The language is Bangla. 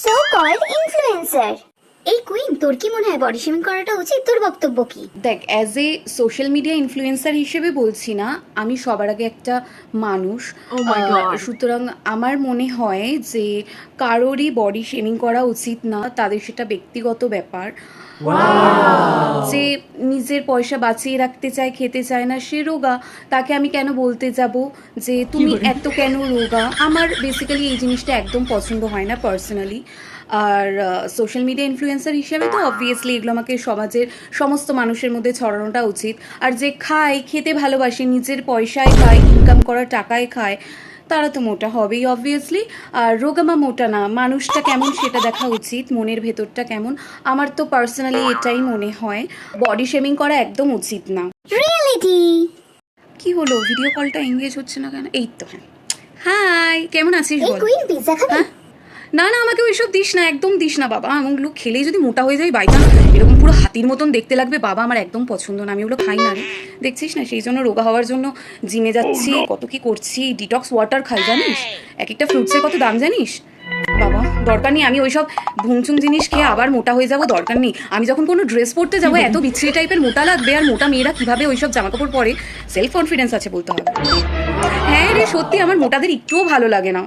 So called influencer. এই কুইন, তোর কি মনে হয় বডি শেমিং করাটা উচিত? তোর বক্তব্য কি? দেখ, as a social media influencer হিসেবে বলছি না, আমি সবার আগে একটা মানুষ। Oh my God. সুতরাং আমার মনে হয় যে কারোরই বডি শেমিং করা উচিত না, তাদের সেটা ব্যক্তিগত ব্যাপার। যে নিজের পয়সা বাঁচিয়ে রাখতে চায়, খেতে চায় না, সে রোগা, তাকে আমি কেন বলতে যাব যে তুমি এত কেন রোগা? আমার বেসিক্যালি এই জিনিসটা একদম পছন্দ হয় না পার্সোনালি। আর সোশ্যাল মিডিয়া ইনফ্লুয়েন্সার হিসাবে তো অবভিয়াসলি এগুলো আমাকে সমাজের সমস্ত মানুষের মধ্যে ছড়ানোটা উচিত। আর যে খায়, খেতে ভালোবাসে, নিজের পয়সায় খায়, ইনকাম করা টাকায় খায়, তারা তো মোটা হবেই অবভিয়াসলি। আর রোগা বা মোটা না, মানুষটা কেমন সেটা দেখা উচিত, মনের ভেতরটা কেমন। আমার তো পার্সোনালি এটাই মনে হয়, বডি শেমিং করা একদম উচিত না। রিয়েলিটি। কি হলো, ভিডিও কলটা এঙ্গেজ হচ্ছে না কেন? এই তো, হ্যাঁ। হাই, কেমন আছিস এই বল? কুইন, পিৎজা খাবি? হ্যাঁ, না না, আমাকে ওইসব দিস না, একদম দিস না বাবা। এমনগুলো খেলেই যদি মোটা হয়ে যায় বাইচান্স, এরকম পুরো হাতির মতন দেখতে লাগবে বাবা, আমার একদম পছন্দ না, আমি ওগুলো খাই না রে। দেখছিস না, সেই জন্য রোগা হওয়ার জন্য জিমে যাচ্ছি, কত কি করছি, ডিটক্স ওয়াটার খাই জানিস, এক একটা ফ্রুটসের কত দাম জানিস বাবা। দরকার নেই আমি ওইসব ভুংচুং জিনিস খেয়ে আবার মোটা হয়ে যাবো, দরকার নেই। আমি যখন কোনো ড্রেস পরতে যাবো এত বিচ্ছিরি টাইপের মোটা লাগবে, আর মোটা মেয়েরা কিভাবে ওইসব জামাকাপড় পরে, সেলফ কনফিডেন্স আছে বলতে হবে। হ্যাঁ রে, সত্যি আমার মোটাদের একটুও ভালো লাগে না।